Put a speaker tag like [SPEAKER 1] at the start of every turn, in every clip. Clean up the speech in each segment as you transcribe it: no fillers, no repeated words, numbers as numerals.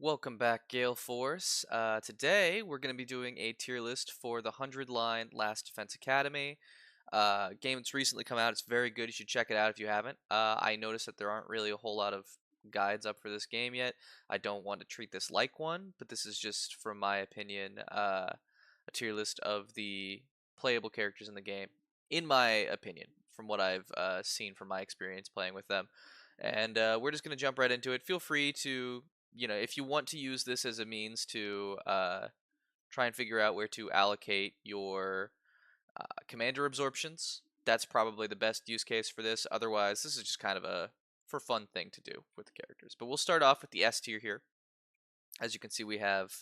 [SPEAKER 1] Welcome back, Gale Force. Today we're going to be doing a tier list for the 100-line Last Defense Academy. Game that's recently come out. It's very good. You should check it out if you haven't. I noticed that there aren't really a whole lot of guides up for this game yet. I don't want to treat this like one, but this is just, from my opinion, a tier list of the playable characters in the game, in my opinion, from what I've seen from my experience playing with them. And we're just going to jump right into it. Feel free to if you want to use this as a means to try and figure out where to allocate your commander absorptions, that's probably the best use case for this. Otherwise, this is just kind of a for fun thing to do with the characters. But we'll start off with the S tier here. As you can see, we have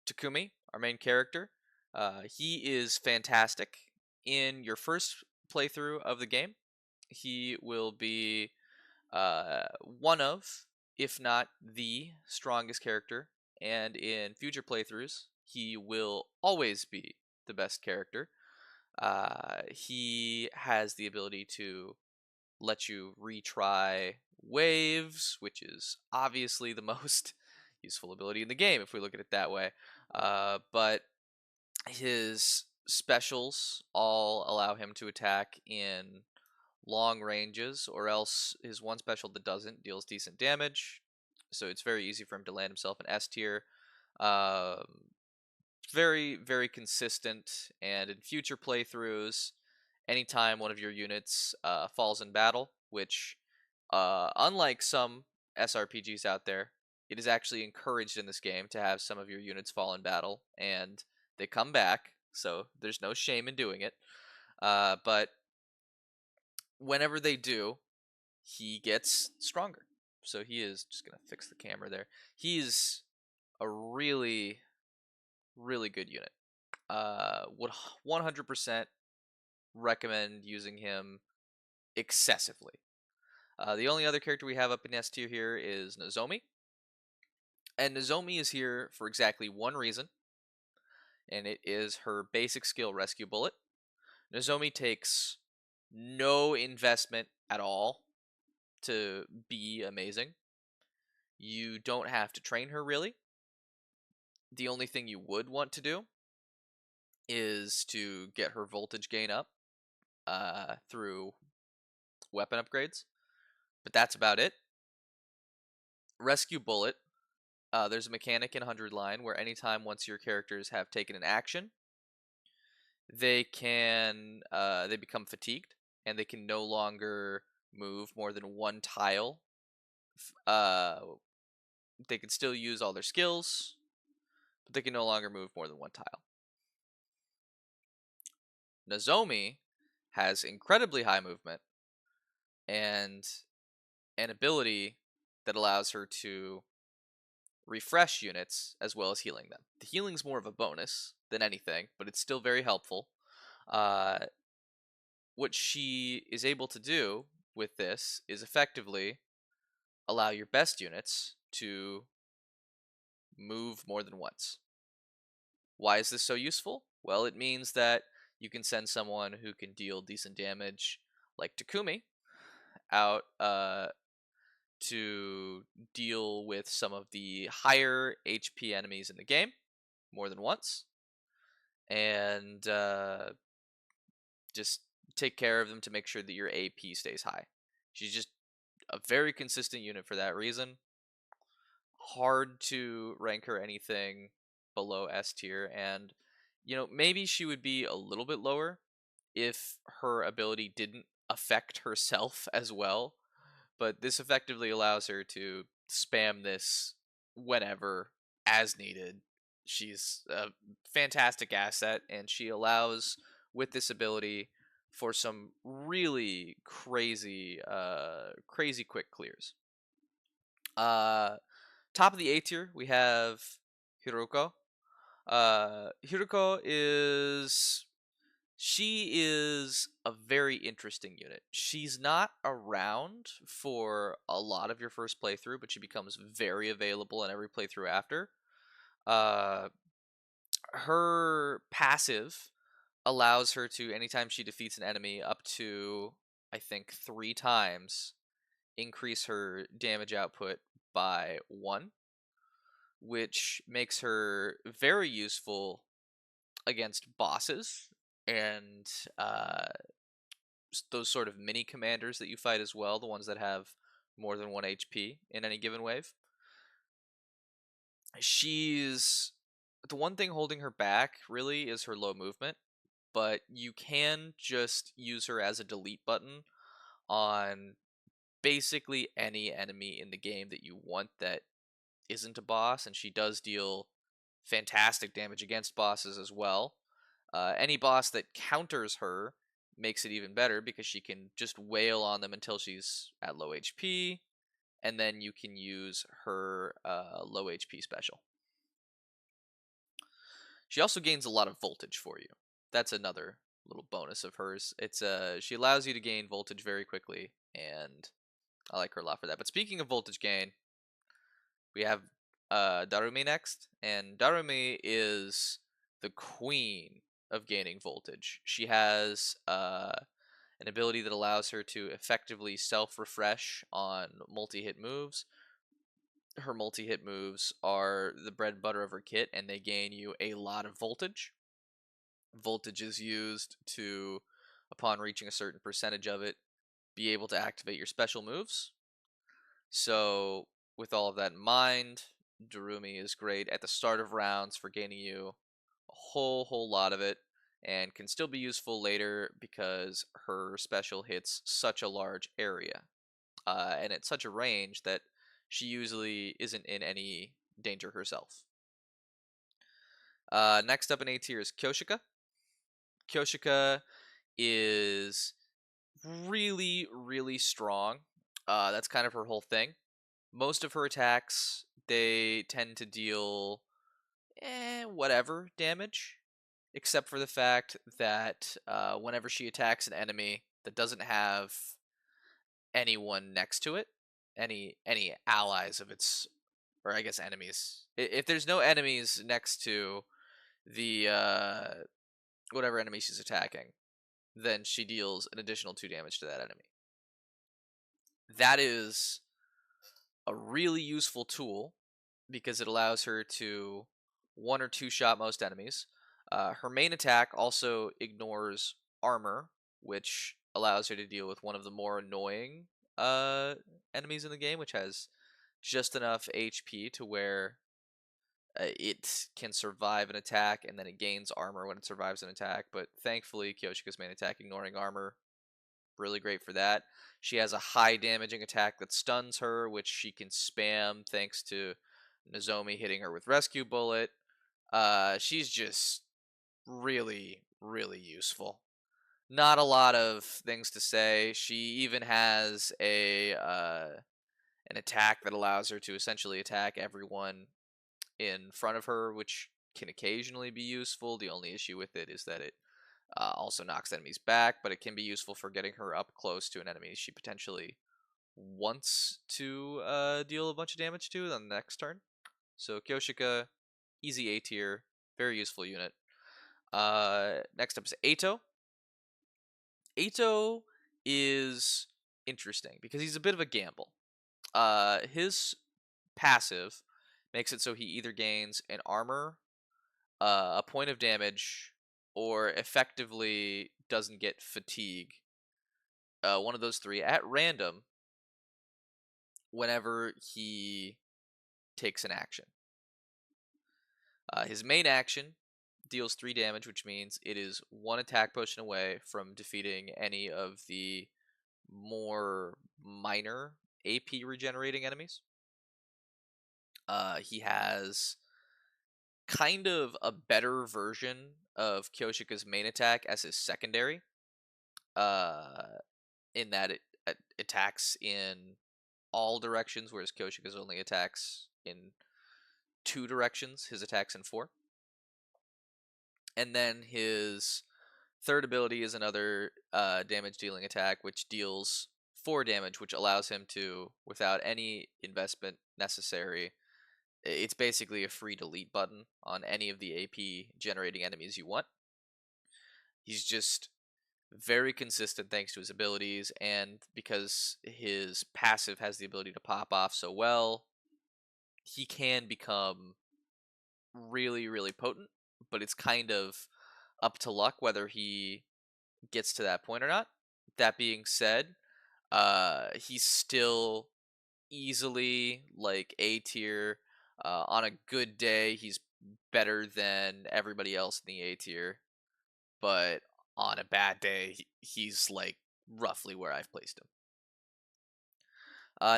[SPEAKER 1] Takumi, our main character. He is fantastic. In your first playthrough of the game, he will be one of, if not the strongest character, and in future playthroughs, he will always be the best character. He has the ability to let you retry waves, which is obviously the most useful ability in the game if we look at it that way. But his specials all allow him to attack in long ranges, or else his one special that doesn't deals decent damage. So it's very easy for him to land himself in S tier. Um, very, very consistent, and in future playthroughs, anytime one of your units falls in battle, which, unlike some SRPGs out there, it is actually encouraged in this game to have some of your units fall in battle, and they come back, so there's no shame in doing it. But whenever they do, he gets stronger. So he is just gonna fix the camera there. He's a really, really good unit. Would 100% recommend using him excessively. The only other character we have up in S tier here is Nozomi, and Nozomi is here for exactly one reason, and it is her basic skill, Rescue Bullet. Nozomi takes no investment at all to be amazing. You don't have to train her really. The only thing you would want to do is to get her voltage gain up through weapon upgrades, but that's about it. Rescue Bullet. There's a mechanic in 100 line where anytime once your characters have taken an action, they become fatigued and they can no longer move more than one tile. Uh, they can still use all their skills, but they can no longer move more than one tile. Nozomi has incredibly high movement and an ability that allows her to refresh units as well as healing them. The healing's more of a bonus than anything, but it's still very helpful. Uh, what she is able to do with this is effectively allow your best units to move more than once. Why is this so useful? Well, it means that you can send someone who can deal decent damage, like Takumi, out to deal with some of the higher HP enemies in the game more than once, and just take care of them to make sure that your AP stays high. She's just a very consistent unit for that reason. Hard to rank her anything below S tier, and maybe she would be a little bit lower if her ability didn't affect herself as well, but this effectively allows her to spam this whenever as needed. She's a fantastic asset, and she allows, with this ability, for some really crazy, crazy quick clears. Top of the A tier, we have Hiroko. Hiroko is she is a very interesting unit. She's not around for a lot of your first playthrough, but she becomes very available in every playthrough after. Uh, her passive allows her to, anytime she defeats an enemy, up to, I think, 3 times, increase her damage output by 1. which makes her very useful against bosses and uh, those sort of mini commanders that you fight as well, the ones that have more than 1 HP in any given wave. She's the one thing holding her back really is her low movement, but you can just use her as a delete button on basically any enemy in the game that you want that isn't a boss, and she does deal fantastic damage against bosses as well. Any boss that counters her makes it even better because she can just wail on them until she's at low HP, and then you can use her low HP special. She also gains a lot of voltage for you. That's another little bonus of hers. It's she allows you to gain voltage very quickly, and I like her a lot for that. But speaking of voltage gain, we have Darumi next, and Darumi is the queen of gaining voltage. She has an ability that allows her to effectively self-refresh on multi-hit moves. Her multi-hit moves are the bread and butter of her kit, and they gain you a lot of voltage. Voltage is used to, upon reaching a certain percentage of it, be able to activate your special moves. So, with all of that in mind, Darumi is great at the start of rounds for gaining you a whole lot of it, and can still be useful later because her special hits such a large area, and at such a range that she usually isn't in any danger herself. Next up in A tier is Kyoshika. Kyoshika is really strong. That's kind of her whole thing. Most of her attacks, they tend to deal whatever damage, except for the fact that whenever she attacks an enemy that doesn't have anyone next to it, any allies of its, or I guess enemies. If there's no enemies next to the whatever enemy she's attacking, then she deals an additional 2 damage to that enemy. That is a really useful tool because it allows her to 1 or 2 shot most enemies. Her main attack also ignores armor, which allows her to deal with one of the more annoying enemies in the game, which has just enough HP to where it can survive an attack, and then it gains armor when it survives an attack. But thankfully, Kyoshika's main attack, ignoring armor, really great for that. She has a high damaging attack that stuns her, which she can spam thanks to Nozomi hitting her with Rescue Bullet. She's just really useful. Not a lot of things to say. She even has a an attack that allows her to essentially attack everyone in front of her, which can occasionally be useful. The only issue with it is that it also knocks enemies back, but it can be useful for getting her up close to an enemy she potentially wants to deal a bunch of damage to on the next turn. So Kyoshika, easy A tier, very useful unit. Next up is Ato. Ato is interesting because he's a bit of a gamble. His passive makes it so he either gains an armor, a point of damage, or effectively doesn't get fatigue. One of those 3 at random whenever he takes an action. His main action deals 3 damage, which means it is 1 attack potion away from defeating any of the more minor AP regenerating enemies. He has kind of a better version of Kyoshika's main attack as his secondary, uh, in that it attacks in all directions, whereas Kyoshika's only attacks in 2 directions. His attacks in 4. And then his third ability is another damage dealing attack, which deals 4 damage, which allows him to, without any investment necessary, it's basically a free delete button on any of the AP generating enemies you want. He's just very consistent thanks to his abilities, and because his passive has the ability to pop off so well, he can become really, really potent, but it's kind of up to luck whether he gets to that point or not. That being said, he's still easily like A tier. On a good day, he's better than everybody else in the A tier, but on a bad day, he's like roughly where I've placed him.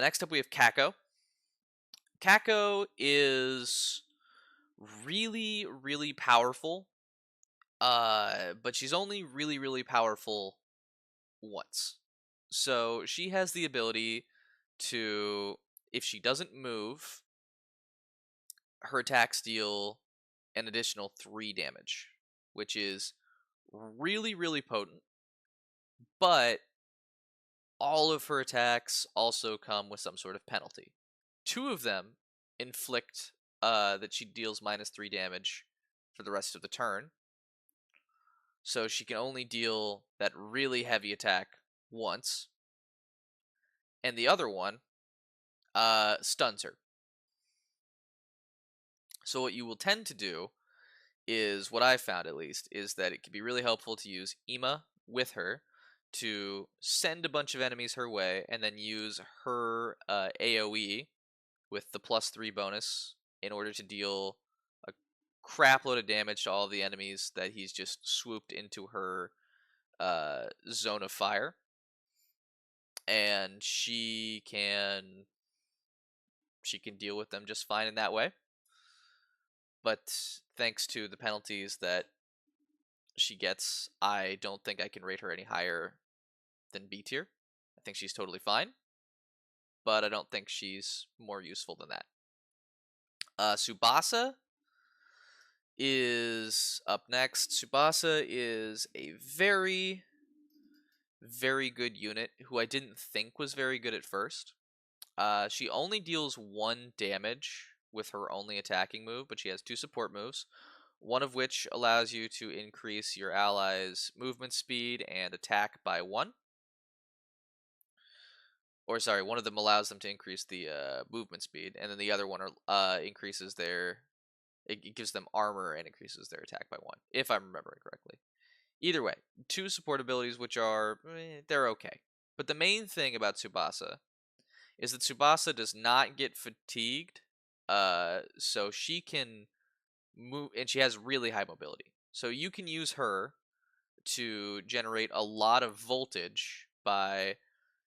[SPEAKER 1] Next up, we have Kako. Kako is really, really powerful, but she's only really, really powerful once. So she has the ability to, if she doesn't move, her attacks deal an additional 3 damage, which is really, really potent. But all of her attacks also come with some sort of penalty. 2 of them inflict that she deals -3 damage for the rest of the turn. So she can only deal that really heavy attack once. And the other one stuns her. So what you will tend to do is, what I found at least, is that it can be really helpful to use Ima with her to send a bunch of enemies her way and then use her AoE with the +3 bonus in order to deal a crap load of damage to all the enemies that he's just swooped into her zone of fire. And she can deal with them just fine in that way. But thanks to the penalties that she gets, I don't think I can rate her any higher than B tier. I think she's totally fine, but I don't think she's more useful than that. Tsubasa is up next. Tsubasa is a very, very good unit who I didn't think was very good at first. She only deals 1 damage with her only attacking move, but she has 2 support moves, one of which allows you to increase your allies' movement speed and attack by 1. Or sorry, one of them allows them to increase the movement speed, and then the other one increases their. It gives them armor and increases their attack by 1, if I'm remembering correctly. Either way, 2 support abilities which are they're okay. But the main thing about Tsubasa is that Tsubasa does not get fatigued, so she can move, and she has really high mobility. So you can use her to generate a lot of voltage by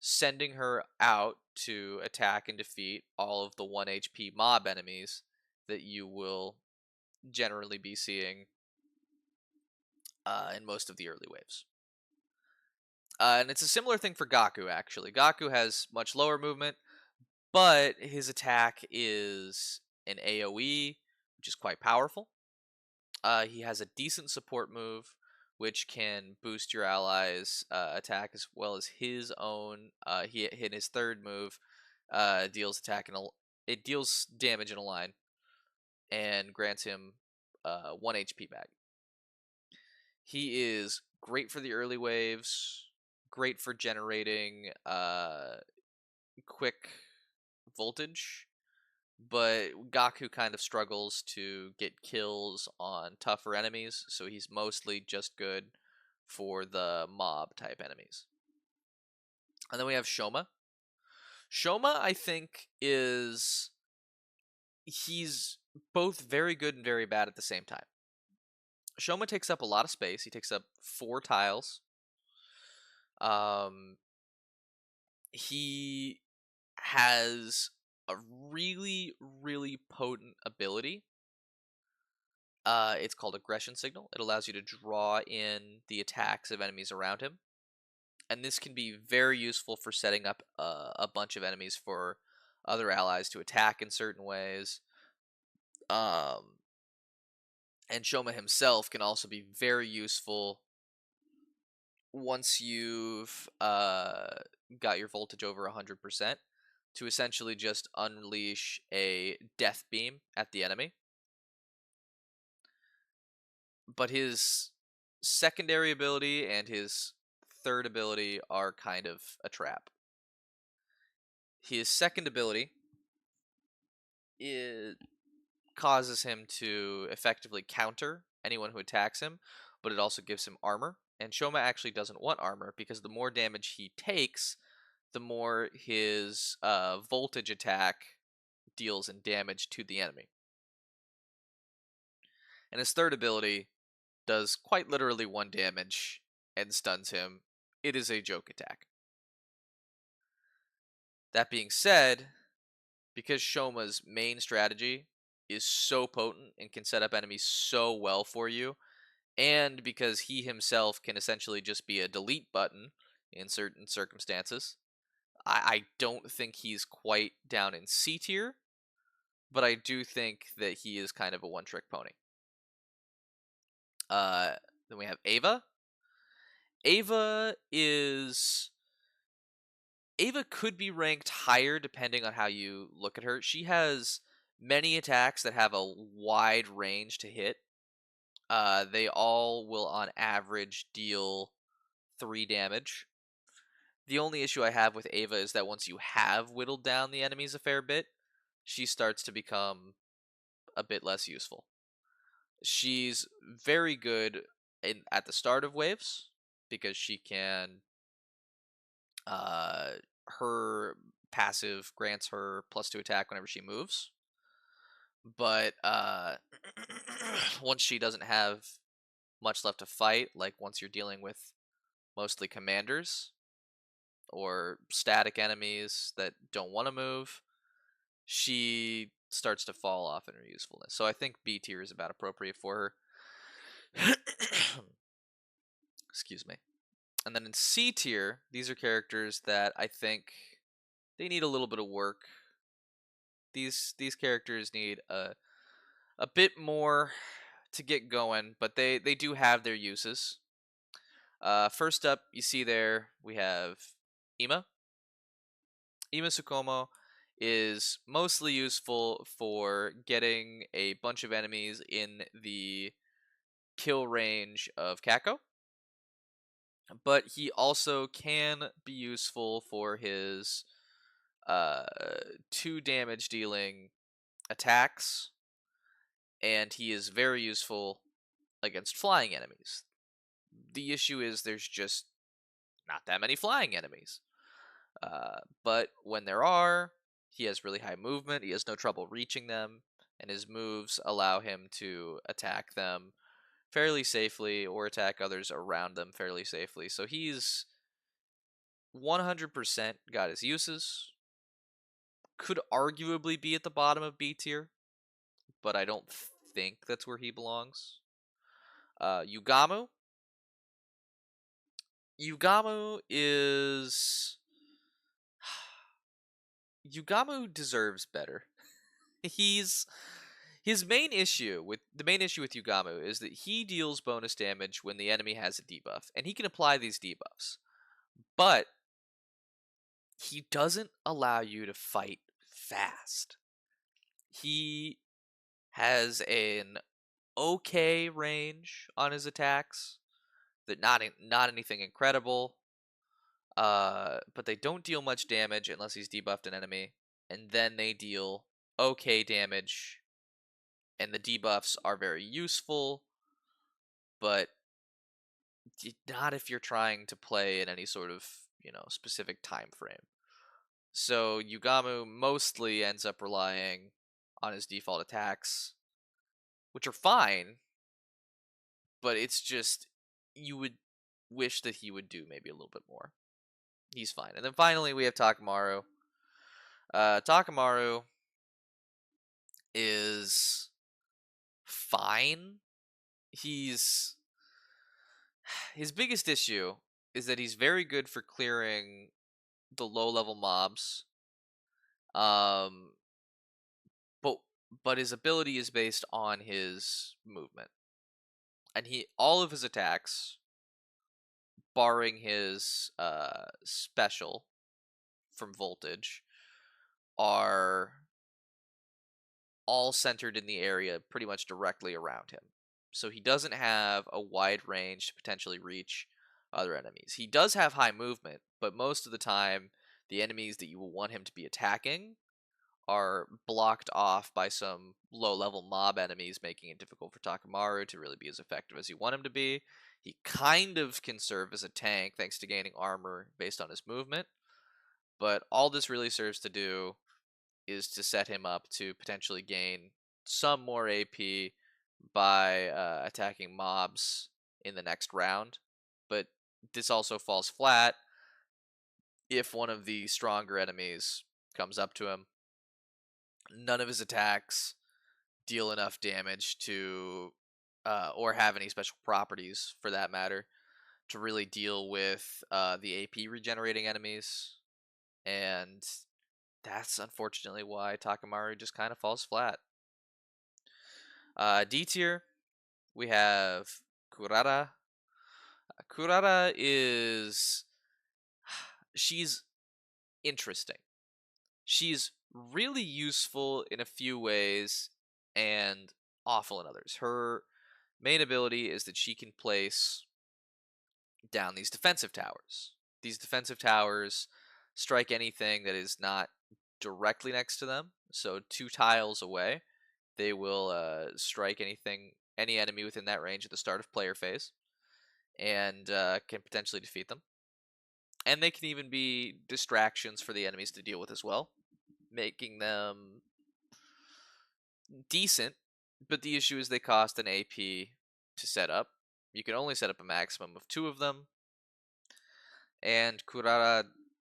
[SPEAKER 1] sending her out to attack and defeat all of the 1 HP mob enemies that you will generally be seeing in most of the early waves. And it's a similar thing for Gaku, actually. Gaku has much lower movement, but his attack is an AoE, which is quite powerful. He has a decent support move, which can boost your allies' attack as well as his own. He hit his third move, deals attack it deals damage in a line, and grants him 1 HP back. He is great for the early waves, great for generating quick voltage, but Gaku kind of struggles to get kills on tougher enemies, so he's mostly just good for the mob type enemies. And then we have Shoma. Shoma, I think, he's both very good and very bad at the same time. Shoma takes up a lot of space. He takes up 4 tiles. He has a really, really potent ability. It's called Aggression Signal. It allows you to draw in the attacks of enemies around him. And this can be very useful for setting up a bunch of enemies for other allies to attack in certain ways. And Shoma himself can also be very useful once you've got your voltage over 100% to essentially just unleash a death beam at the enemy. But his secondary ability and his third ability are kind of a trap. His second ability it causes him to effectively counter anyone who attacks him, but it also gives him armor. And Shoma actually doesn't want armor because the more damage he takes, the more his voltage attack deals in damage to the enemy. And his third ability does quite literally 1 damage and stuns him. It is a joke attack. That being said, because Shoma's main strategy is so potent and can set up enemies so well for you, and because he himself can essentially just be a delete button in certain circumstances, I don't think he's quite down in C tier, but I do think that he is kind of a one-trick pony. Uh, then we have Ava. Ava is Ava could be ranked higher depending on how you look at her. She has many attacks that have a wide range to hit. They all will, on average, deal 3 damage. The only issue I have with Ava is that once you have whittled down the enemies a fair bit, she starts to become a bit less useful. She's very good at the start of waves because she can uh, her passive grants her +2 attack whenever she moves. But once she doesn't have much left to fight, like once you're dealing with mostly commanders or static enemies that don't want to move, she starts to fall off in her usefulness. So I think B tier is about appropriate for her. Excuse me. And then in C tier, these are characters that I think they need a little bit of work. These characters need a bit more to get going, but they do have their uses. First up, you see there we have Ima. Ima Tsukumo is mostly useful for getting a bunch of enemies in the kill range of Kako, but he also can be useful for his 2 damage dealing attacks, and he is very useful against flying enemies. The issue is there's just not that many flying enemies. But when there are, he has really high movement. He has no trouble reaching them, and his moves allow him to attack them fairly safely or attack others around them fairly safely. So he's 100% got his uses. Could arguably be at the bottom of B tier, but I don't think that's where he belongs. Yugamu. Yugamu is. Yugamu deserves better. He's his main issue with Yugamu is that he deals bonus damage when the enemy has a debuff, and he can apply these debuffs. But he doesn't allow you to fight fast. He has an okay range on his attacks, that not anything incredible. But they don't deal much damage unless he's debuffed an enemy, and then they deal okay damage, and the debuffs are very useful, but not if you're trying to play in any sort of specific time frame. So Yugamu mostly ends up relying on his default attacks, which are fine, but it's just you would wish that he would do maybe a little bit more. He's fine. And then finally we have Takamaru. Takamaru is fine. His biggest issue is that he's very good for clearing the low level mobs. Um but his ability is based on his movement. And all of his attacks, barring his special from voltage, are all centered in the area pretty much directly around him. So he doesn't have a wide range to potentially reach other enemies. He does have high movement, but most of the time the enemies that you will want him to be attacking are blocked off by some low-level mob enemies, making it difficult for Takamaru to really be as effective as you want him to be. He kind of can serve as a tank thanks to gaining armor based on his movement, but all this really serves to do is to set him up to potentially gain some more AP by attacking mobs in the next round. But this also falls flat if one of the stronger enemies comes up to him. None of his attacks deal enough damage to, or have any special properties for that matter, to really deal with the AP regenerating enemies. And that's unfortunately why Takamaru just kind of falls flat. D tier, we have Kurara. Kurara is. She's interesting. She's really useful in a few ways and awful in others. Her main ability is that she can place down these defensive towers. These defensive towers strike anything that is not directly next to them, so 2 tiles away. They will strike any enemy within that range at the start of player phase, and can potentially defeat them. And they can even be distractions for the enemies to deal with as well, making them decent. But the issue is they cost an AP to set up. You can only set up a maximum of 2 of them. And Kurara,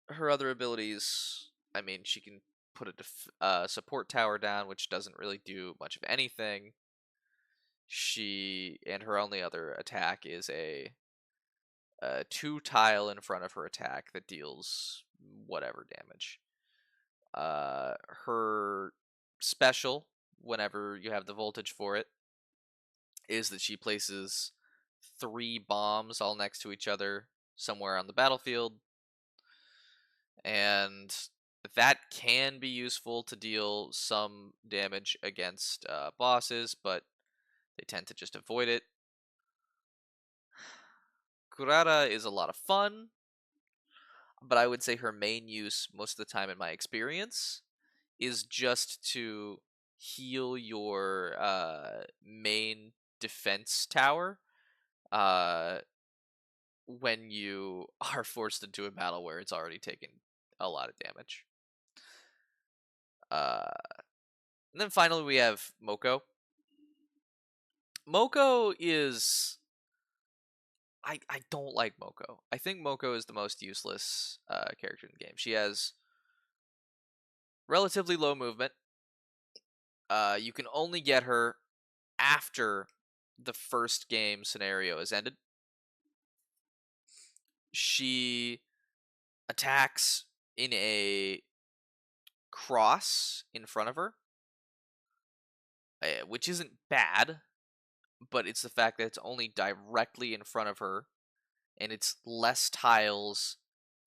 [SPEAKER 1] her other abilities, I mean, she can put a support tower down, which doesn't really do much of anything. And her only other attack is a 2 tile in front of her attack that deals whatever damage. Her special, whenever you have the voltage for it, is that she places 3 bombs all next to each other somewhere on the battlefield, and that can be useful to deal some damage against bosses, but they tend to just avoid it. Kurara is a lot of fun, but I would say her main use, most of the time in my experience, is just to heal your main defense tower uh, when you are forced into a battle where it's already taken a lot of damage. Uh, and then finally we have Moko. Moko is... I don't like Moko. I think Moko is the most useless character in the game. She has relatively low movement. You can only get her after the first game scenario is ended. She attacks in a cross in front of her, which isn't bad, but it's the fact that it's only directly in front of her, and it's less tiles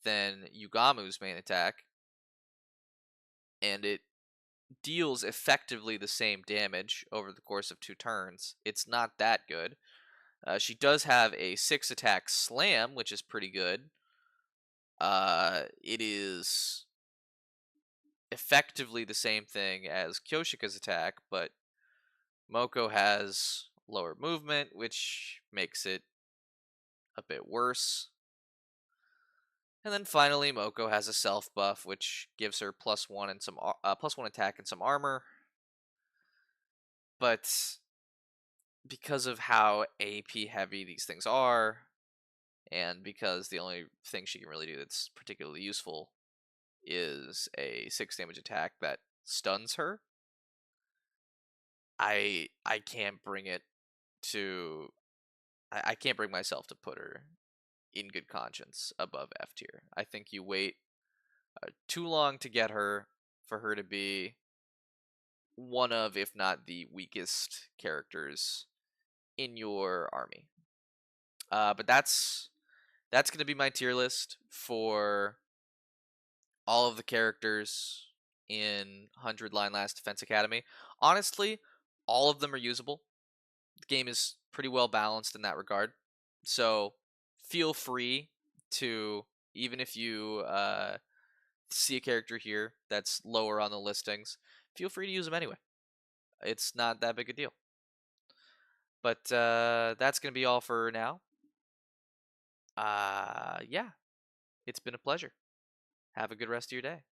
[SPEAKER 1] than Yugamu's main attack, and it deals effectively the same damage over the course of 2 turns. It's not that good. She does have a 6 attack slam, which is pretty good. It is effectively the same thing as Kyoshika's attack, but Moko has lower movement, which makes it a bit worse. And then finally, Moko has a self buff, which gives her +1 and some +1 attack and some armor. But because of how AP heavy these things are, and because the only thing she can really do that's particularly useful is a 6 damage attack that stuns her, I can't bring it to I can't bring myself to put her in good conscience above F tier. I think you wait too long to get her for her to be one of, if not the weakest characters in your army. But that's going to be my tier list for all of the characters in 100 Line Last Defense Academy. Honestly, all of them are usable. The game is pretty well balanced in that regard. So feel free to, even if you see a character here that's lower on the listings, feel free to use them anyway. It's not that big a deal. But that's going to be all for now. Yeah, it's been a pleasure. Have a good rest of your day.